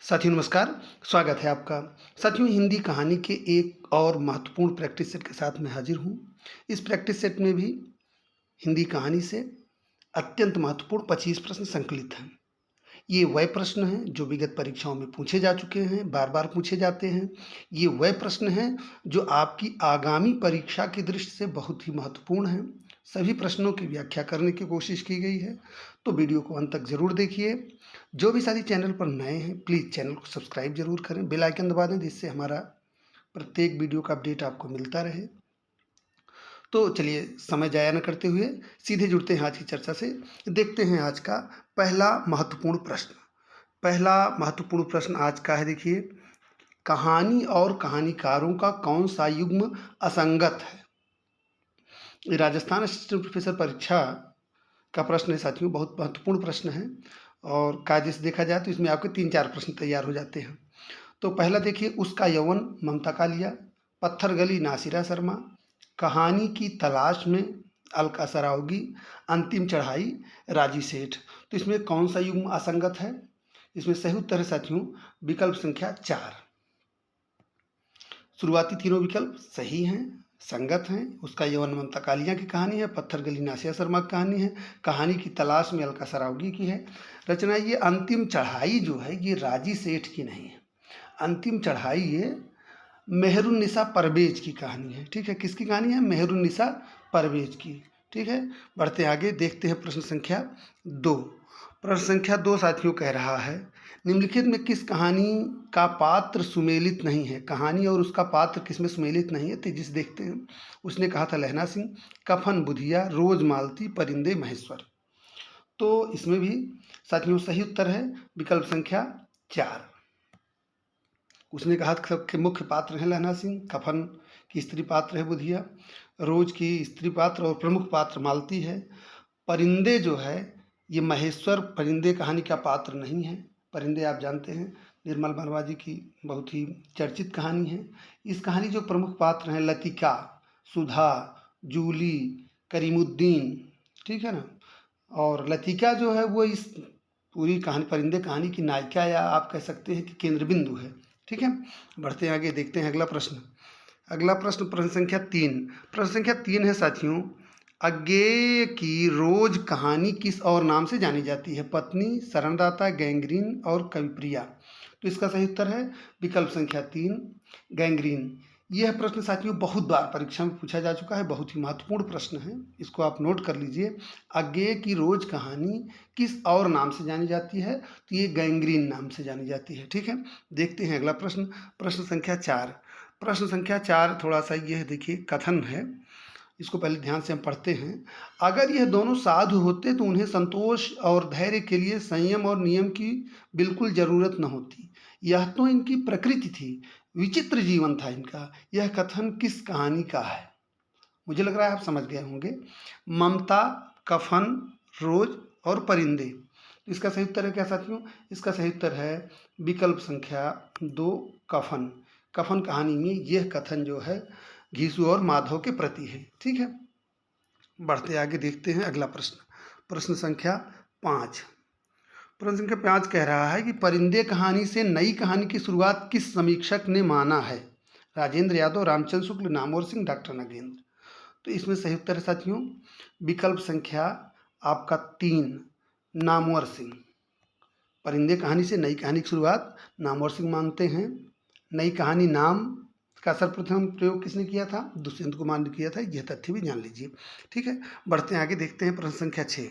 साथियों नमस्कार, स्वागत है आपका। साथियों हिंदी कहानी के एक और महत्वपूर्ण प्रैक्टिस सेट के साथ मैं हाजिर हूँ। इस प्रैक्टिस सेट में भी हिंदी कहानी से अत्यंत महत्वपूर्ण 25 प्रश्न संकलित हैं। ये वह प्रश्न हैं जो विगत परीक्षाओं में पूछे जा चुके हैं, बार-बार पूछे जाते हैं। ये वह प्रश्न हैं जो आपकी आगामी परीक्षा की दृष्टि से बहुत ही महत्वपूर्ण हैं। सभी प्रश्नों की व्याख्या करने की कोशिश की गई है, तो वीडियो को अंत तक ज़रूर देखिए। जो भी साथी चैनल पर नए हैं, प्लीज़ चैनल को सब्सक्राइब ज़रूर करें, बेल आइकन दबा दें जिससे हमारा प्रत्येक वीडियो का अपडेट आपको मिलता रहे। तो चलिए समय ज़ाया न करते हुए सीधे जुड़ते हैं आज की चर्चा से। देखते हैं आज का पहला महत्वपूर्ण प्रश्न। पहला महत्वपूर्ण प्रश्न आज का है, देखिए, कहानी और कहानीकारों का कौन सा युग्म असंगत है? ये राजस्थान असिस्टेंट प्रोफेसर परीक्षा का प्रश्न है साथियों, बहुत महत्वपूर्ण प्रश्न है और कायदे से देखा जाए तो इसमें आपके 3-4 प्रश्न तैयार हो जाते हैं। तो पहला देखिए, उसका यौवन ममता कालिया, पत्थर गली नासिरा शर्मा, कहानी की तलाश में अलका सरावगी, अंतिम चढ़ाई राजी सेठ। तो इसमें कौन सा युग्म असंगत है? इसमें सही उत्तर है साथियों विकल्प संख्या 4। शुरुआती तीनों विकल्प सही हैं, संगत हैं। उसका यौवन ममता कालिया की कहानी है, पत्थर गली नासिया शर्मा की कहानी है, कहानी की तलाश में अलका सरावगी की है। रचना ये अंतिम चढ़ाई जो है ये राजी सेठ की नहीं है। अंतिम चढ़ाई ये मेहरुन्निसा परवेज की कहानी है। ठीक है, किसकी कहानी है? मेहरुन्निसा परवेज की। ठीक है, बढ़ते आगे देखते हैं प्रश्न संख्या 2। प्रश्न संख्या 2 साथियों कह रहा है, निम्नलिखित में किस कहानी का पात्र सुमेलित नहीं है? कहानी और उसका पात्र किसमें सुमेलित नहीं है? तेजी से देखते हैं। उसने कहा था लहना सिंह, कफन बुधिया, रोज मालती, परिंदे महेश्वर। तो इसमें भी साथियों सही उत्तर है विकल्प संख्या 4। उसने कहा कि मुख्य पात्र हैं लहना सिंह, कफन की स्त्री पात्र है बुधिया, रोज की स्त्री पात्र और प्रमुख पात्र मालती है। परिंदे जो है ये महेश्वर परिंदे कहानी का पात्र नहीं है। परिंदे आप जानते हैं निर्मल वर्मा जी की बहुत ही चर्चित कहानी है। इस कहानी जो प्रमुख पात्र हैं लतिका, सुधा, जूली, करीमुद्दीन, ठीक है ना। और लतिका जो है वो इस पूरी कहानी परिंदे कहानी की नायिका या आप कह सकते हैं कि केंद्र बिंदु है। ठीक है, बढ़ते आगे देखते हैं अगला प्रश्न। अगला प्रश्न प्रश्न संख्या 3। प्रश्न संख्या 3 है साथियों, अज्ञेय की रोज कहानी किस और नाम से जानी जाती है? पत्नी, शरणदाता, गैंग्रीन और कविप्रिया। तो इसका सही उत्तर है विकल्प संख्या 3 गैंग्रीन। यह प्रश्न साथियों बहुत बार परीक्षा में पूछा जा चुका है, बहुत ही महत्वपूर्ण प्रश्न है, इसको आप नोट कर लीजिए। अज्ञेय की रोज कहानी किस और नाम से जानी जाती है? तो ये गैंग्रीन नाम से जानी जाती है। ठीक है, देखते हैं अगला प्रश्न प्रश्न संख्या 4। प्रश्न संख्या 4 थोड़ा सा यह देखिए कथन है, इसको पहले ध्यान से हम पढ़ते हैं। अगर यह दोनों साधु होते तो उन्हें संतोष और धैर्य के लिए संयम और नियम की बिल्कुल जरूरत न होती। यह तो इनकी प्रकृति थी, विचित्र जीवन था इनका। यह कथन किस कहानी का है? मुझे लग रहा है आप समझ गए होंगे। ममता, कफन, रोज और परिंदे। इसका सही उत्तर है क्या साथियों? इसका सही उत्तर है विकल्प संख्या 2 कफन। कफन कहानी में यह कथन जो है घीसू और माधव के प्रति है। ठीक है, बढ़ते आगे देखते हैं अगला प्रश्न प्रश्न संख्या 5। प्रश्न संख्या 5 कह रहा है कि परिंदे कहानी से नई कहानी की शुरुआत किस समीक्षक ने माना है? राजेंद्र यादव, रामचंद्र शुक्ल, नामवर सिंह, डॉक्टर नगेंद्र। तो इसमें सही उत्तर है साथियों विकल्प संख्या आपका 3 नामवर सिंह। परिंदे कहानी से नई कहानी की शुरुआत नामवर सिंह मानते हैं। नई कहानी नाम का सर्वप्रथम प्रयोग किसने किया था? दुष्यंत कुमार ने किया था। यह तथ्य भी जान लीजिए। ठीक है, बढ़ते हैं आगे देखते हैं प्रश्न संख्या 6।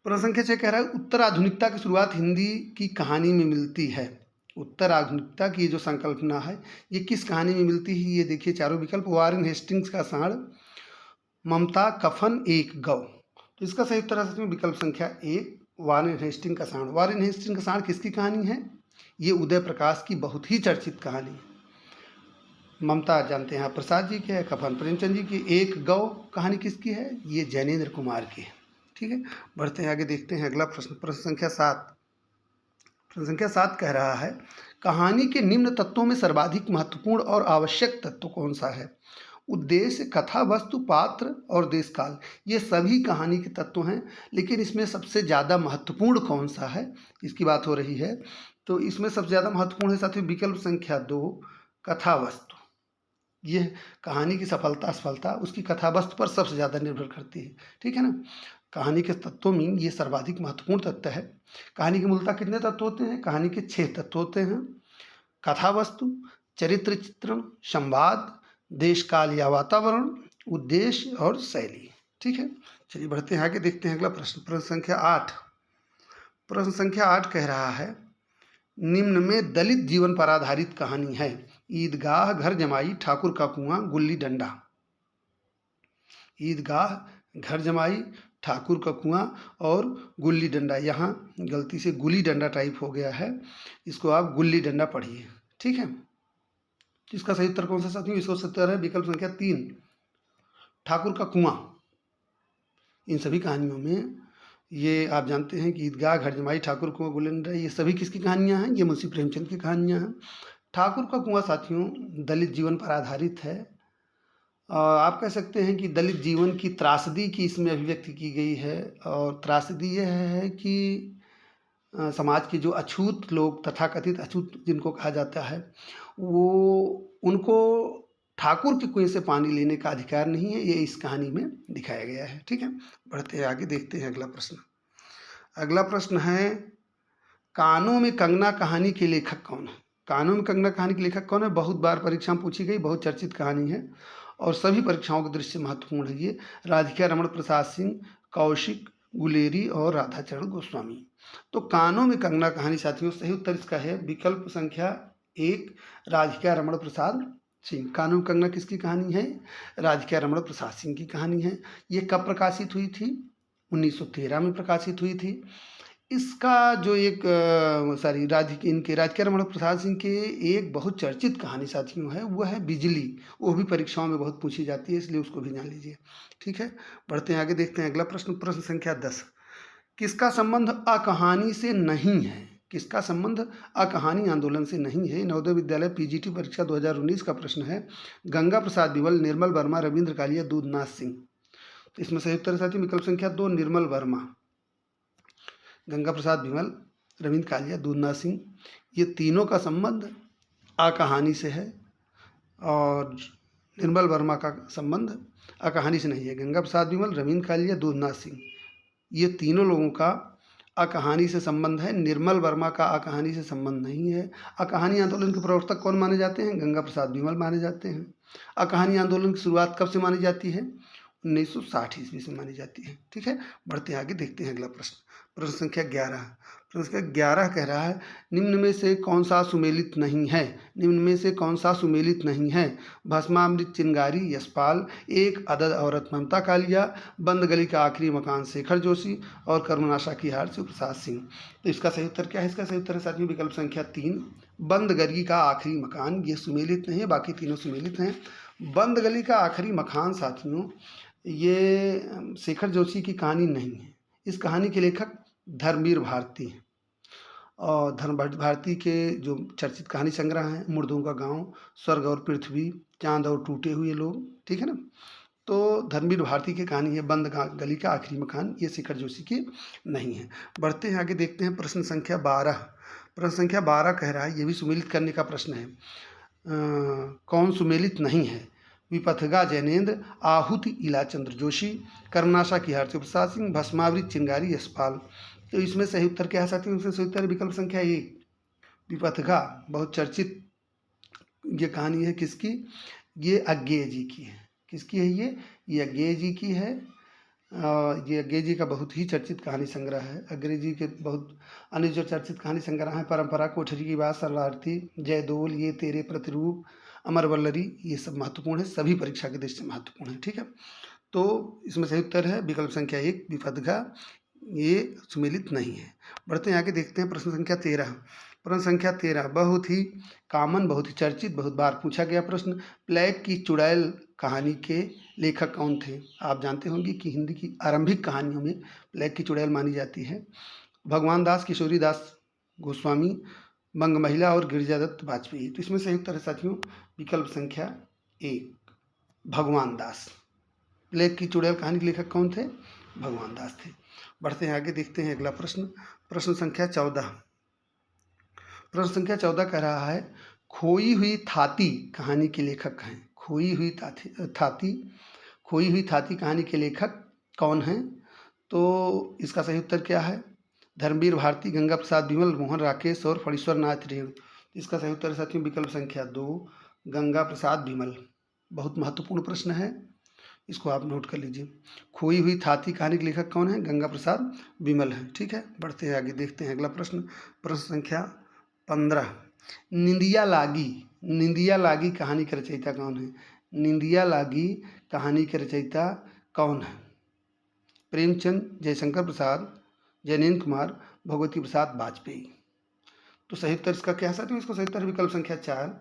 प्रश्न संख्या 6 कह रहा है उत्तर आधुनिकता की शुरुआत हिंदी की कहानी में मिलती है। उत्तर आधुनिकता की जो संकल्पना है ये किस कहानी में मिलती है? ये देखिए चारों विकल्प, वारेन हेस्टिंग्स का साढ़, ममता, कफन, एक गौ। तो इसका सही उत्तर है विकल्प संख्या 1 वारेन हेस्टिंग का साढ़। वारेन हेस्टिंग का साढ़ किसकी कहानी है? ये उदय प्रकाश की बहुत ही चर्चित कहानी है। ममता जानते हैं आप प्रसाद जी की है, कफन प्रेमचंद जी की, एक गौ कहानी किसकी है? ये जैनेन्द्र कुमार की है। ठीक है, बढ़ते हैं आगे देखते हैं अगला प्रश्न प्रश्न संख्या 7। प्रश्न संख्या 7 कह रहा है कहानी के निम्न तत्वों में सर्वाधिक महत्वपूर्ण और आवश्यक तत्व कौन सा है? उद्देश्य, कथा, वस्तु, पात्र और देश काल, ये सभी कहानी के तत्व हैं। लेकिन इसमें सबसे ज़्यादा महत्वपूर्ण कौन सा है, इसकी बात हो रही है। तो इसमें सबसे ज़्यादा महत्वपूर्ण है साथियों विकल्प संख्या 2, कथा वस्तु। ये कहानी की सफलता असफलता उसकी कथा वस्तु पर सबसे ज़्यादा निर्भर करती है, ठीक है ना। कहानी के तत्वों में ये सर्वाधिक महत्वपूर्ण तत्व है। कहानी की मूलतः कितने तत्व होते हैं? कहानी के 6 तत्व होते हैं। कथा वस्तु, चरित्र चित्रण, संवाद, देश काल या वातावरण, उद्देश्य और शैली, ठीक है। चलिए बढ़ते हैं आगे, देखते हैं अगला प्रश्न। प्रश्न संख्या 8। प्रश्न संख्या 8 कह रहा है निम्न में दलित जीवन पर आधारित कहानी है। ईदगाह, घर जमाई, ठाकुर का कुआं, गुल्ली डंडा। ईदगाह, घर जमाई, ठाकुर का कुआं और गुल्ली डंडा। यहाँ गलती से गुल्ली डंडा टाइप हो गया है, इसको आप गुल्ली डंडा पढ़िए, ठीक है। इसका सही उत्तर कौन सा साथियों? इसका सही उत्तर है विकल्प संख्या 3, ठाकुर का कुआं। इन सभी कहानियों में ये आप जानते हैं कि ईदगाह, घर जमाई, ठाकुर कुआं, गुल्ली डंडा, ये सभी किसकी कहानियाँ हैं? ये मुंशी प्रेमचंद की कहानियाँ हैं। ठाकुर का कुआं साथियों दलित जीवन पर आधारित है। आप कह सकते हैं कि दलित जीवन की त्रासदी की इसमें अभिव्यक्ति की गई है। और त्रासदी यह है कि समाज के जो अछूत लोग, तथाकथित अछूत जिनको कहा जाता है, वो उनको ठाकुर के कुएं से पानी लेने का अधिकार नहीं है। ये इस कहानी में दिखाया गया है, ठीक है। बढ़ते हैं आगे, देखते हैं अगला प्रश्न। अगला प्रश्न है कानों में कंगना कहानी के लेखक कौन है? कानों में कंगना कहानी के लेखक कौन है? बहुत बार परीक्षा में पूछी गई, बहुत चर्चित कहानी है और सभी परीक्षाओं की दृष्टि से महत्वपूर्ण है। ये राधिका रमण प्रसाद सिंह, कौशिक गुलेरी और राधाचरण गोस्वामी। तो कानों में कंगना कहानी साथियों सही उत्तर इसका है विकल्प संख्या 1, राधिका रमण प्रसाद सिंह। कानों में कंगना किसकी कहानी है? राधिका रमण प्रसाद सिंह की कहानी है। ये कब प्रकाशित हुई थी? 1913 में प्रकाशित हुई थी। इसका जो एक राधिका रमण प्रसाद सिंह के एक बहुत चर्चित कहानी साथियों है, वो है बिजली। वो भी परीक्षाओं में बहुत पूछी जाती है, इसलिए उसको भी जान लीजिए, ठीक है। बढ़ते हैं आगे, देखते हैं अगला प्रश्न। प्रश्न संख्या 10। किसका संबंध अकहानी से नहीं है? किसका संबंध अकहानी आंदोलन से नहीं है? नवोदय विद्यालय पीजीटी परीक्षा 2019 का प्रश्न है। गंगा प्रसाद बिमल, निर्मल वर्मा, रविंद्र कालिया, दूधनाथ सिंह। तो इसमें सही उत्तर है साथियों विकल्प संख्या 2, निर्मल वर्मा। गंगा प्रसाद बिमल, रविंद्र कालिया, दूधनाथ सिंह, ये तीनों का संबंध अकहानी से है और निर्मल वर्मा का संबंध अकहानी से नहीं है। गंगा प्रसाद बिमल, रविंद्र कालिया, दूधनाथ सिंह, ये तीनों लोगों का अकहानी से संबंध है। निर्मल वर्मा का अकहानी से संबंध नहीं है। अकहानी आंदोलन के प्रवर्तक कौन माने जाते हैं? गंगा प्रसाद बिमल माने जाते हैं। अकहानी आंदोलन की शुरुआत कब से मानी जाती है? 1960 ईस्वी से मानी जाती है, ठीक है। बढ़ते आगे, देखते हैं अगला प्रश्न। प्रश्न संख्या 11। प्रश्न संख्या 11 कह रहा है निम्न में से कौन सा सुमेलित नहीं है? निम्न में से कौन सा सुमेलित नहीं है? भस्मामृत चिंगारी यशपाल, एक अदद औरत ममता कालिया, बंद गली का आखिरी मकान शेखर जोशी और करुणाशा की हार शिवप्रसाद सिंह। तो इसका सही उत्तर क्या है? इसका सही उत्तर है साथियों विकल्प संख्या 3, बंद गली का आखिरी मकान। ये सुमेलित नहीं है, बाकी तीनों सुमेलित हैं। बंद गली का आखिरी मकान साथियों ये शेखर जोशी की कहानी नहीं है। इस कहानी के लेखक धर्मवीर भारती हैं और धर्मवीर भारती के जो चर्चित कहानी संग्रह हैं मुर्दों का गांव, स्वर्ग और पृथ्वी, चांद और टूटे हुए लोग, ठीक है ना। तो धर्मवीर भारती की कहानी है बंद गली का आखिरी मकान, ये शेखर जोशी की नहीं है। बढ़ते हैं आगे, देखते हैं प्रश्न संख्या 12। प्रश्न संख्या 12 कह रहा है, ये भी सुमेलित करने का प्रश्न है। कौन सुमेलित नहीं है? विपथगा जैनेन्द्र, आहुति इलाचंद्र जोशी, करुणाशा की हार शिवप्रसाद सिंह, भस्मावृत चिंगारी यशपाल। तो इसमें सही उत्तर क्या है साथियों? इसमें सही उत्तर है विकल्प संख्या 1, विपथगा। बहुत चर्चित ये कहानी है किसकी? ये अज्ञेय जी की है। किसकी है ये अज्ञेय जी की है। ये अज्ञेय जी का बहुत ही चर्चित कहानी संग्रह है। अज्ञेय जी के बहुत अन्य जो चर्चित कहानी संग्रह हैं, परंपरा, कोठरी की बात, शरणार्थी, जयदोल, ये तेरे प्रतिरूप, अमर वल्लरी, ये सब महत्वपूर्ण है, सभी परीक्षा की दृष्टि से महत्वपूर्ण है, ठीक है। तो इसमें सही उत्तर है विकल्प संख्या 1, विपथगा। ये सुमेलित नहीं है। बढ़ते हैं आगे, देखते हैं प्रश्न संख्या 13। प्रश्न संख्या 13 बहुत ही कॉमन, बहुत ही चर्चित, बहुत बार पूछा गया प्रश्न। प्लेग की चुड़ैल कहानी के लेखक कौन थे? आप जानते होंगे कि हिंदी की आरंभिक कहानियों में प्लेग की चुड़ैल मानी जाती है भगवान दास, किशोरी दास गोस्वामी, बंग महिला और गिरिजादत्त वाजपेयी। तो इसमें सही उत्तर है साथियों विकल्प संख्या 1, भगवान दास। प्लेग की चुड़ैल कहानी के लेखक कौन थे? भगवान दास थे। बढ़ते हैं आगे, देखते हैं अगला प्रश्न। प्रश्न संख्या 14। प्रश्न संख्या 14 कह रहा है, खोई हुई थाती कहानी के लेखक हैं। खोई हुई थाती कहानी के लेखक कौन हैं? तो इसका सही उत्तर क्या है? धर्मवीर भारती, गंगा प्रसाद बिमल, मोहन राकेश और फणीश्वर नाथ रेणु। इसका सही उत्तर साथियों विकल्प संख्या 2, गंगा प्रसाद बिमल। बहुत महत्वपूर्ण प्रश्न है, इसको आप नोट कर लीजिए। खोई हुई थाती कहानी के लेखक कौन है? गंगा प्रसाद बिमल है। ठीक है, बढ़ते हैं आगे, देखते हैं अगला प्रश्न। प्रश्न संख्या 15। निंदिया लागी कहानी के रचयिता कौन है? निंदिया लागी कहानी के रचयिता कौन है? प्रेमचंद, जयशंकर प्रसाद, जैनेन्द्र कुमार, भगवती प्रसाद वाजपेयी। तो सही उत्तर इसका क्या है? इसको सही उत्तर विकल्प संख्या 4,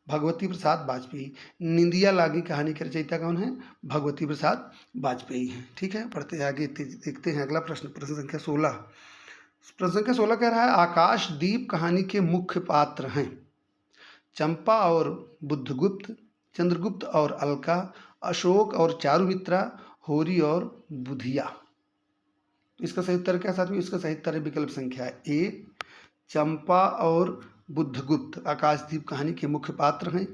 भगवती प्रसाद वाजपेयी। निंदिया लागी कहानी के रचयिता कौन है? भगवती प्रसाद वाजपेयी हैं। ठीक है, पढ़ते हैं आगे, देखते हैं अगला प्रश्न। प्रश्न संख्या 16। प्रश्न संख्या 16 कह रहा है, आकाशदीप कहानी के मुख्य पात्र हैं। चंपा और बुद्धगुप्त, चंद्रगुप्त और अलका, अशोक और चारुमित्रा, होरी और बुधिया। इसका सही उत्तर क्या साथियों? इसका सही उत्तर है विकल्प संख्या 1, चंपा और बुद्धगुप्त आकाशदीप कहानी के मुख्य पात्र हैं।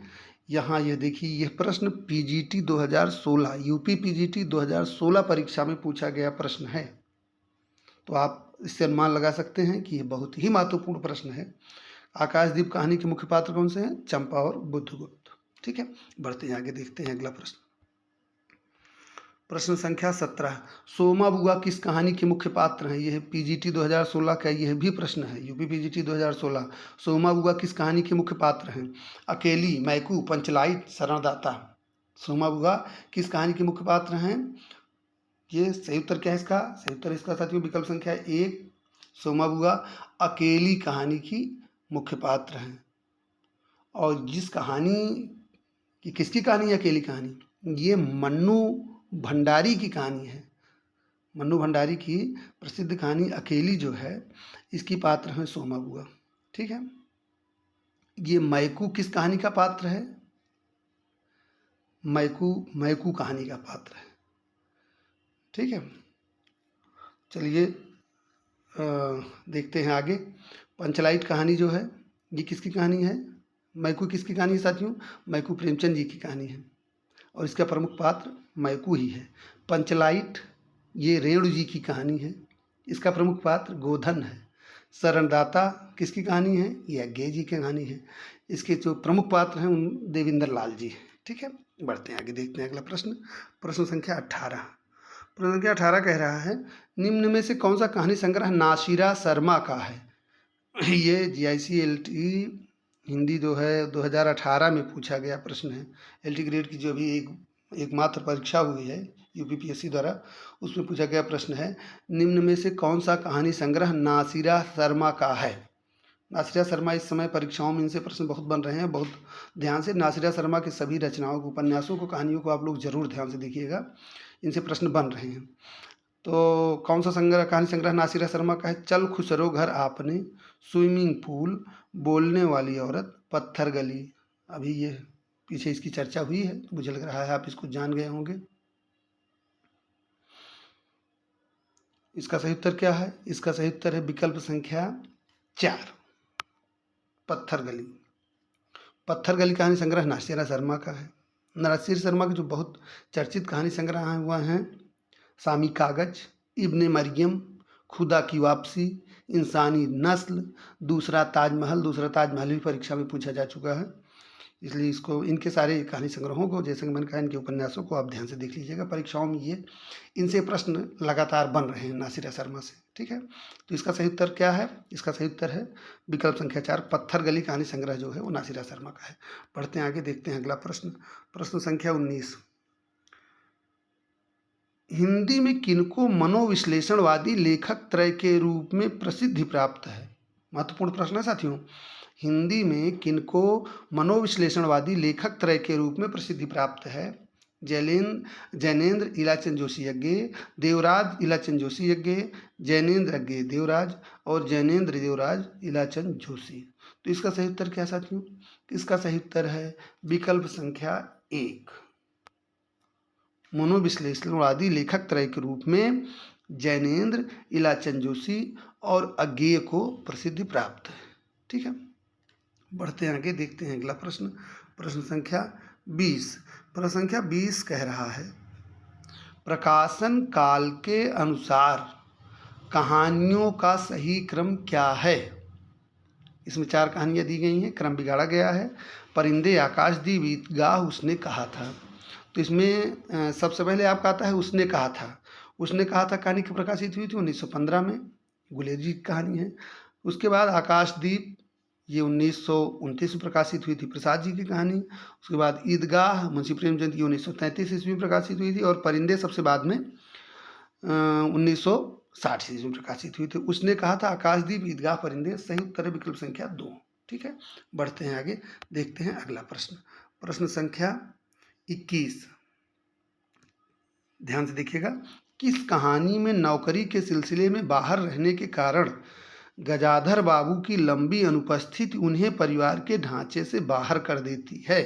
यहाँ यह देखिए, यह प्रश्न पीजीटी 2016 यूपी पीजीटी 2016 परीक्षा में पूछा गया प्रश्न है। तो आप इससे अनुमान लगा सकते हैं कि यह बहुत ही महत्वपूर्ण प्रश्न है। आकाशदीप कहानी के मुख्य पात्र कौन से हैं? चंपा और बुद्धगुप्त। ठीक है, बढ़ते हैं आगे, देखते हैं अगला प्रश्न। प्रश्न संख्या 17। सोमा बुआ किस कहानी के मुख्य पात्र हैं? यह पीजीटी 2016 का यह भी प्रश्न है, यूपी पीजीटी 2016। सोमा बुआ किस कहानी के मुख्य पात्र हैं? अकेली, मैकू, पंचलाइट, शरणदाता। सोमा बुआ किस कहानी के मुख्य पात्र हैं? ये सही उत्तर क्या है इसका? सही उत्तर इसका साथियों विकल्प संख्या 1, सोमा बुआ अकेली कहानी की मुख्य पात्र हैं। और जिस कहानी की, किसकी कहानी है अकेली कहानी? ये मन्नू भंडारी की कहानी है। मन्नू भंडारी की प्रसिद्ध कहानी अकेली जो है, इसकी पात्र है सोमा बुआ। ठीक है, ये मैकू किस कहानी का पात्र है? मैकू कहानी का पात्र है। ठीक है, चलिए देखते हैं आगे। पंचलाइट कहानी जो है, ये किसकी कहानी है? मैकू किसकी कहानी है साथियों? मैकू प्रेमचंद जी की कहानी है और इसका प्रमुख पात्र मैकू ही है। पंचलाइट ये रेणु जी की कहानी है, इसका प्रमुख पात्र गोधन है। शरणदाता किसकी कहानी है? ये अज्ञे जी की कहानी है, इसके जो प्रमुख पात्र हैं उन देवेंद्र लाल जी। ठीक है, बढ़ते हैं आगे, देखते हैं अगला प्रश्न। प्रश्न संख्या 18। प्रश्न संख्या 18 कह रहा है, निम्न में से कौन सा कहानी संग्रह नासिरा शर्मा का है? ये GIC-LT हिंदी जो है 2018 में पूछा गया प्रश्न है। LT ग्रेड की जो अभी एकमात्र परीक्षा हुई है UPPSC द्वारा, उसमें पूछा गया प्रश्न है, निम्न में से कौन सा कहानी संग्रह नासिरा शर्मा का है? नासिरा शर्मा इस समय परीक्षाओं में इनसे प्रश्न बहुत बन रहे हैं, बहुत ध्यान से नासिरा शर्मा के सभी रचनाओं को, उपन्यासों को, कहानियों को आप लोग जरूर ध्यान से देखिएगा, इनसे प्रश्न बन रहे हैं। तो कौन सा कहानी संग्रह नासिरा शर्मा का है? चल खुसरो घर आपने, स्विमिंग पूल, बोलने वाली औरत, पत्थर गली। अभी ये पीछे इसकी चर्चा हुई है, तो मुझे लग रहा है आप इसको जान गए होंगे। इसका सही उत्तर क्या है? इसका सही उत्तर है विकल्प संख्या 4, पत्थर गली। पत्थर गली कहानी संग्रह नासिरा शर्मा का है। नासिर शर्मा के जो बहुत चर्चित कहानी संग्रह हैं वह हैं शामी कागज, इब्ने मरियम, खुदा की वापसी, इंसानी नस्ल, दूसरा ताजमहल भी परीक्षा में पूछा जा चुका है, इसलिए इसको, इनके सारे कहानी संग्रहों को, जैसे कि मैंने कहा, इनके उपन्यासों को आप ध्यान से देख लीजिएगा, परीक्षाओं में ये इनसे प्रश्न लगातार बन रहे हैं नासिरा शर्मा से। ठीक है, तो इसका सही उत्तर क्या है? इसका सही उत्तर है विकल्प संख्या 4, पत्थर गली कहानी संग्रह जो है वो नासिरा शर्मा का है। बढ़ते हैं आगे, देखते हैं अगला प्रश्न। प्रश्न संख्या 19। हिंदी में किनको मनोविश्लेषणवादी लेखक त्रय के रूप में प्रसिद्धि प्राप्त है? महत्वपूर्ण प्रश्न है साथियों। हिंदी में किनको मनोविश्लेषणवादी लेखक त्रय के रूप में प्रसिद्धि प्राप्त है? जैनेन्द्र इलाचंद जोशी अज्ञे, देवराज इलाचंद जोशी अज्ञे, जैनेन्द्र अज्ञे देवराज और जैनेन्द्र देवराज इलाचंद जोशी। तो इसका सही उत्तर क्या साथियों? इसका सही उत्तर है विकल्प संख्या 1, मनोविश्लेषणवादी लेखक त्रय के रूप में जैनेन्द्र, इलाचंद जोशी और अज्ञेय को प्रसिद्धि प्राप्त है। ठीक है, बढ़ते हैं आगे, देखते हैं अगला प्रश्न। प्रश्न संख्या 20। प्रश्न संख्या 20 कह रहा है, प्रकाशन काल के अनुसार कहानियों का सही क्रम क्या है? इसमें 4 कहानियाँ दी गई हैं, क्रम बिगाड़ा गया है। परिंदे, आकाशदीप, ईदगाह, उसने कहा था। तो इसमें सबसे पहले आपका आता है उसने कहा था। उसने कहा था कहानी की प्रकाशित हुई थी 1915 में, गुलेरी जी की कहानी है। उसके बाद आकाशदीप, ये 1929 में प्रकाशित हुई थी, प्रसाद जी की कहानी। उसके बाद ईदगाह, मुंशी प्रेमचंद की 1933 ईस्वी में प्रकाशित हुई थी। और परिंदे सबसे बाद में 1960 ईस्वी में प्रकाशित हुई थी। उसने कहा था, आकाशदीप, ईदगाह, परिंदे। सही उत्तर है विकल्प संख्या 2। ठीक है, बढ़ते हैं आगे, देखते हैं अगला प्रश्न। प्रश्न संख्या 21, ध्यान से देखिएगा। किस कहानी में नौकरी के सिलसिले में बाहर रहने के कारण गजाधर बाबू की लंबी अनुपस्थिति उन्हें परिवार के ढांचे से बाहर कर देती है?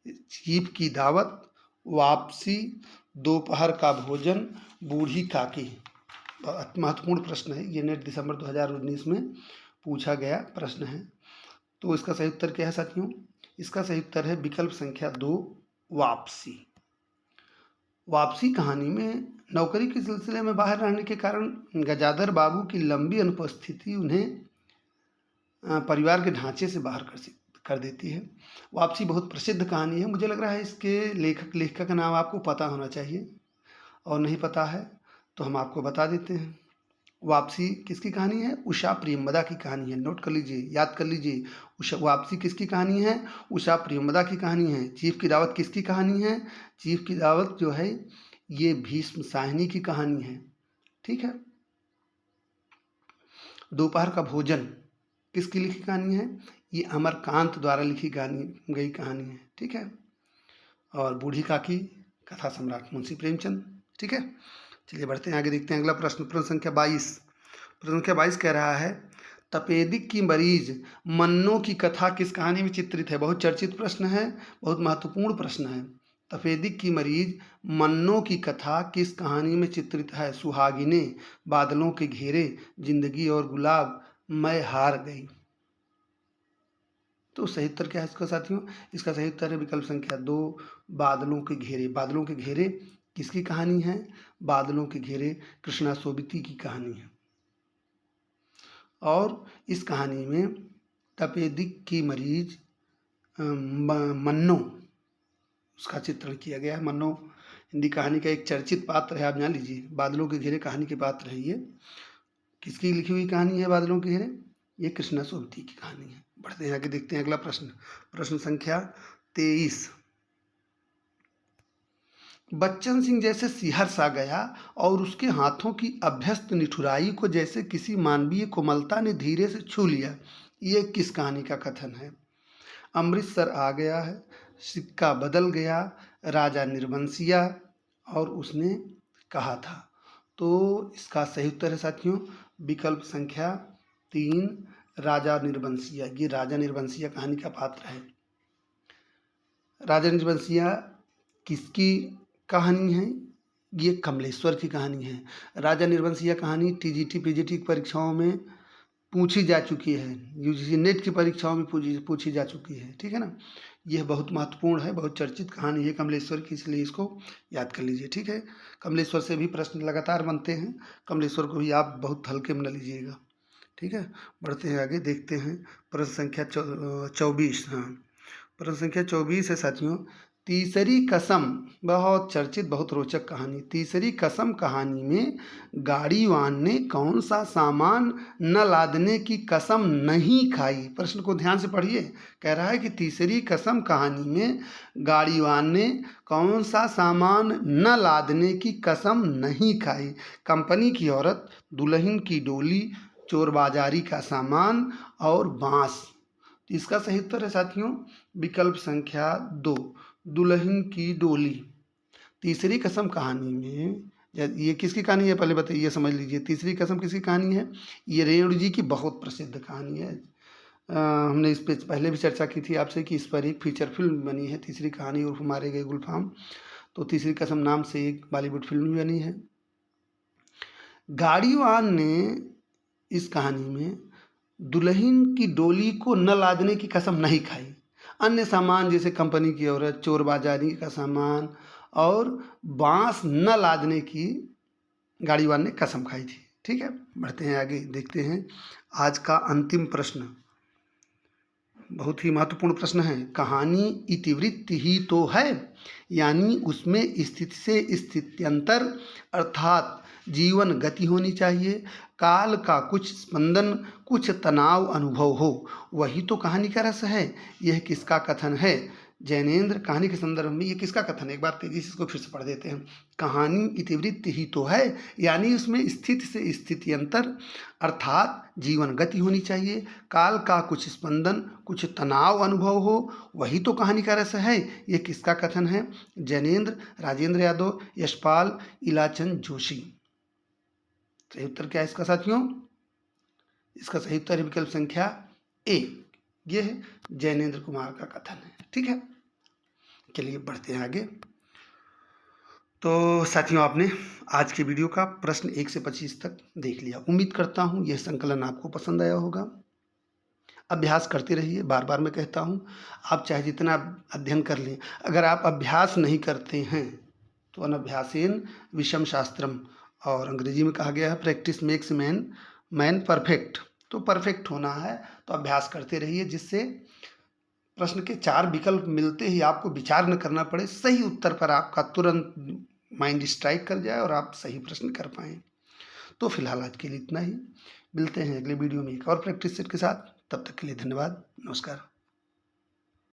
चीफ की दावत, वापसी, दोपहर का भोजन, बूढ़ी काकी। महत्वपूर्ण प्रश्न है ये, नेट दिसंबर 2019 में पूछा गया प्रश्न है। तो इसका सही उत्तर क्या है साथियों? इसका सही उत्तर है विकल्प संख्या 2, वापसी। वापसी कहानी में नौकरी के सिलसिले में बाहर रहने के कारण गजाधर बाबू की लंबी अनुपस्थिति उन्हें परिवार के ढांचे से बाहर कर देती है। वापसी बहुत प्रसिद्ध कहानी है। मुझे लग रहा है इसके लेखक का नाम आपको पता होना चाहिए, और नहीं पता है तो हम आपको बता देते हैं। वापसी किसकी कहानी है? उषा प्रियंवदा की कहानी है। नोट कर लीजिए, याद कर लीजिए। वापसी किसकी कहानी है? उषा प्रियंवदा की कहानी है। चीफ की दावत किसकी कहानी है? चीफ की दावत जो है ये भीष्म साहनी की कहानी है। ठीक है। दोपहर का भोजन किसकी लिखी कहानी है? ये अमरकांत द्वारा लिखी गई कहानी है। ठीक है। और बूढ़ी काकी कथा सम्राट मुंशी प्रेमचंद। ठीक है, चलिए बढ़ते हैं आगे, देखते हैं अगला प्रश्न। प्रश्न संख्या 22। प्रश्न संख्या 22 कह रहा है, तपेदिक की मरीज मन्नो की कथा किस कहानी में चित्रित है? बहुत चर्चित प्रश्न है, बहुत महत्वपूर्ण प्रश्न है। तपेदिक की मरीज मन्नो की कथा किस कहानी में चित्रित है? सुहागिने, बादलों के घेरे, जिंदगी और गुलाब, मैं हार गई। तो सही उत्तर क्या है इसका साथियों? इसका सही उत्तर है विकल्प संख्या 2, बादलों के घेरे। बादलों के घेरे किसकी कहानी है? बादलों के घेरे कृष्णा सोबती की कहानी है। और इस कहानी में तपेदिक की मरीज मन्नो, उसका चित्रण किया गया है। मन्नो हिंदी कहानी का एक चर्चित पात्र है, आप जान लीजिए। बादलों के घेरे कहानी के पात्र है ये। किसकी लिखी हुई कहानी है बादलों के घेरे? ये कृष्णा सोबती की कहानी है। बढ़ते हैं आगे, देखते हैं अगला प्रश्न। प्रश्न संख्या 23। बच्चन सिंह जैसे सिहर सा गया और उसके हाथों की अभ्यस्त निठुराई को जैसे किसी मानवीय कोमलता ने धीरे से छू लिया, ये किस कहानी का कथन है? अमृतसर आ गया है, सिक्का बदल गया, राजा निर्बंसिया, और उसने कहा था। तो इसका सही उत्तर है साथियों विकल्प संख्या 3, राजा निर्बंसिया। ये राजा निर्बंसिया कहानी का पात्र है। राजा निर्बंसिया किसकी कहानी है? ये कमलेश्वर की कहानी है। राजा निर्बंसिया कहानी टीजीटी पीजीटी की परीक्षाओं में पूछी जा चुकी है, यूजीसी नेट की परीक्षाओं में पूछी जा चुकी है। ठीक है ना, यह बहुत महत्वपूर्ण है, बहुत चर्चित कहानी है कमलेश्वर की, इसलिए इसको याद कर लीजिए। ठीक है, कमलेश्वर से भी प्रश्न लगातार बनते हैं, कमलेश्वर को भी आप बहुत हल्के में न लीजिएगा। ठीक है, बढ़ते हैं आगे, देखते हैं प्रश्न संख्या 24। हाँ, प्रश्न संख्या 24 है साथियों, तीसरी कसम। बहुत चर्चित, बहुत रोचक कहानी। तीसरी कसम कहानी में गाड़ीवान ने कौन सा सामान न लादने की कसम नहीं खाई? प्रश्न को ध्यान से पढ़िए। कह रहा है कि तीसरी कसम कहानी में गाड़ीवान ने कौन सा सामान न लादने की कसम नहीं खाई? कंपनी की औरत, दुल्हन की डोली, चोरबाजारी का सामान और बांस। इसका सही उत्तर है साथियों विकल्प संख्या 2, दुल्हन की डोली। तीसरी कसम कहानी में ये किसकी कहानी है पहले बताइए, ये समझ लीजिए। तीसरी कसम किसकी कहानी है? ये रेणु जी की बहुत प्रसिद्ध कहानी है। हमने इस पे पहले भी चर्चा की थी आपसे कि इस पर एक फीचर फिल्म बनी है, तीसरी कहानी उर्फ मारे गए गुलफाम। तो तीसरी कसम नाम से एक बॉलीवुड फिल्म भी बनी है। गाड़ीवान ने इस कहानी में दुल्हन की डोली को न लादने की कसम नहीं खाई। अन्य सामान जैसे कंपनी की औरत, चोर बाजारी का सामान और बांस न लादने की गाड़ीवान ने कसम खाई थी। ठीक है, बढ़ते हैं आगे, देखते हैं आज का अंतिम प्रश्न। बहुत ही महत्वपूर्ण प्रश्न है। कहानी इतिवृत्ति ही तो है, यानी उसमें स्थिति से स्थित्यंतर अर्थात जीवन गति होनी चाहिए, काल का कुछ स्पंदन, कुछ तनाव अनुभव हो, वही तो कहानी का रस है। यह किसका कथन है? जैनेन्द्र। कहानी के संदर्भ में ये किसका कथन है? एक बार तेजी से इसको फिर से पढ़ देते हैं। कहानी इतिवृत्ति ही तो है, यानी उसमें स्थिति से स्थिति अंतर अर्थात जीवन गति होनी चाहिए, काल का कुछ स्पंदन, कुछ तनाव अनुभव हो, वही तो कहानी का रस है। ये किसका कथन है? जैनेन्द्र, राजेंद्र यादव, यशपाल, इलाचंद जोशी। सही उत्तर क्या है इसका साथियों? इसका सही उत्तर है विकल्प संख्या ए। ये है जैनेन्द्र कुमार का कथन है। ठीक है, चलिए बढ़ते हैं आगे। तो साथियों, आपने आज के वीडियो का प्रश्न 1 से 25 तक देख लिया। उम्मीद करता हूँ यह संकलन आपको पसंद आया होगा। अभ्यास करते रहिए, बार बार मैं कहता हूँ। आप चाहे जितना अध्ययन कर लें, अगर आप अभ्यास नहीं करते हैं तो अनभ्यासेन विषम शास्त्रम, और अंग्रेजी में कहा गया है प्रैक्टिस मेक्स मैन परफेक्ट। तो परफेक्ट होना है तो अभ्यास करते रहिए, जिससे प्रश्न के 4 विकल्प मिलते ही आपको विचार न करना पड़े, सही उत्तर पर आपका तुरंत माइंड स्ट्राइक कर जाए और आप सही प्रश्न कर पाएँ। तो फिलहाल आज के लिए इतना ही। मिलते हैं अगले वीडियो में एक और प्रैक्टिस सेट के साथ। तब तक के लिए धन्यवाद, नमस्कार।